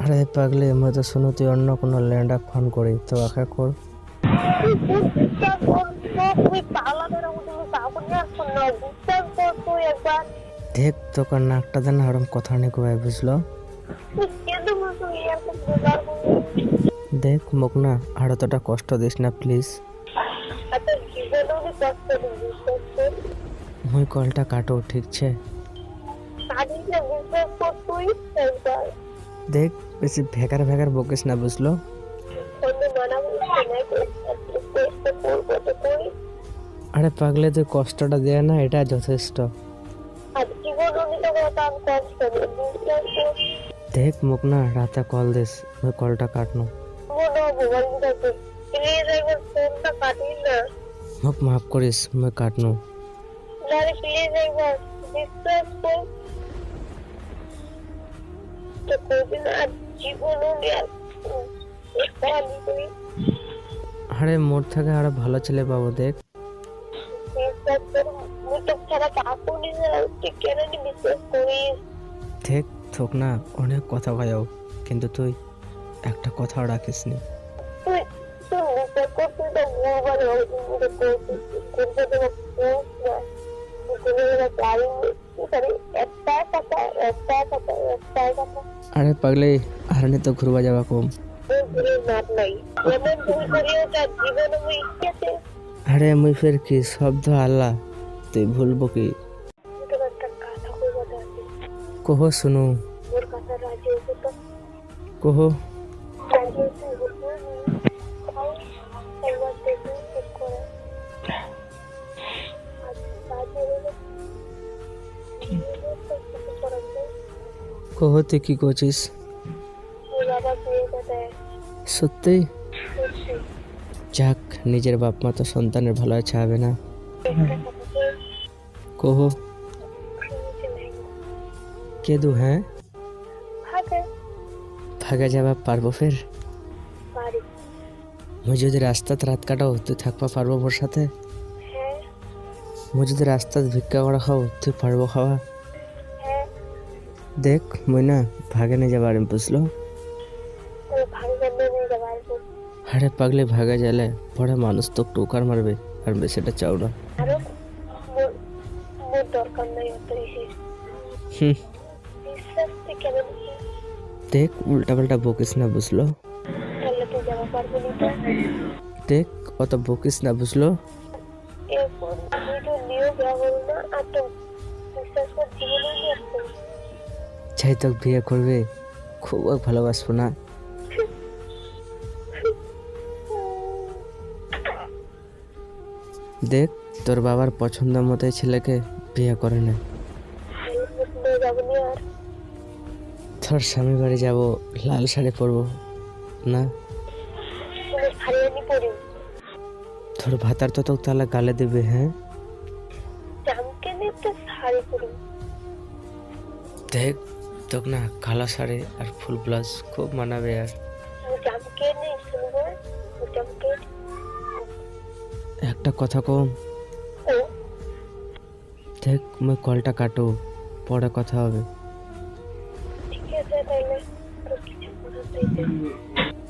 আরে পাগলি, মই তো শুনো তুই অন্য কোনো ল্যান্ডাক ফোন করি তো একা কর। তুই বিশ্বাস কর, তুই পাগলাদের মতো কাউকে নিয়ে আর ফোন নয়, বিশ্বাস কর তুই একবার। দেখ তোকে নাকটা দেন ওরম কথা নিয়ে কবে বুঝলো। তুই কেঁদে বলছো এরকম ব্যবহার করবি? দেখ মোক না আর অতটা কষ্ট দিস না প্লিজ। আর তোর জীবনেও আমি কষ্ট দিই, বিশ্বাস কর। মুই কলটা কাটো ঠিক আছে। কাঁদিস না, বিশ্বাস কর তুই একবার। দেখ বেশি ভেকার ভেকার বকিস না বুঝলো। অন্য মানা বলছে না, চেষ্টা করবো তো করি। আরে পাগলে তুই কষ্টটা দেয় না এটা যথেষ্ট। আর জীবনেও আমি তোকে অত আমি কষ্ট দিই, বিশ্বাস কর। দেখ মোক না রাতে কল দিস, মুই কলটা কাটনো। মনে হবো বন্ধুটা প্লিজ একবার ফোনটা কাটিস না। মোক মাফ করিস, মুই কাটনো। না রে প্লিজ একবার বিশ্বাস কর। তো কোনদিন আর জীবনেও আমি আর কাঁদি করি। আরে মোর থেকে আরো ভালো ছেলে পাবো দেখ। বিশ্বাস কর, আমি তো ছাড়া কাকু নিজে তুই কেন নি বিশ্বাস করিস? দেখ থোক না অনেক কথা কয়াও, কিন্তু তুই একটা কথাও রাখিস নি। তুই তুই বিশ্বাস কর, তুই তো ভুলভাল করতে দেবো না। আরে পাগলে আরে তো ঘুরবা যাবা কম। আরে মুই ফের কি শব্দ আল্লাহ, তুই ভুলবো কি? কহ শুনু। কহ। কহ তুই কি করছিস? সত্যি? যাক, নিজের বাপ মা তো সন্তানের ভালো চাবে না। কহ কেদু হ্যাঁ ভাগে যাবা পারবো ফের? মুই যদি রাস্তাতে রাত কাটাও তুই থাকবা পারবো মোর সাথে? মুই যদি রাস্তাতে ভিক্ষা করা খাও তুই পারবো খাওয়া? দেখ মুই না ভাগে নিয়ে যাবার বুঝলো। আরে পাগলে ভাগে গেলে পরে মানুষ তো টোকার মারবে আর বেশিটা চাউড়া। দেখ উল্টা পাল্টা বকিস না বুঝলো। দেখ অত বকিস না বুঝলো। চাই তো বিয়ে করবে, খুব ভালোবাসবো না। দেখ তোর বাবার পছন্দ মতোই ছেলেকে বিয়ে করে না। তোর স্বামী বাড়ি যাবো, লাল শাড়ি পরবো না। তোর ভাতার তো তোকে তাহলে গালে দেবে। হ্যাঁ দেখ তোকে না কালো শাড়ি আর ফুল ব্লাউজ খুব মানাবে। আর একটা কথা কম, দেখ মুই কলটা কাটো, পরে কথা হবে। ঠিক আছে তাহলে, কিছু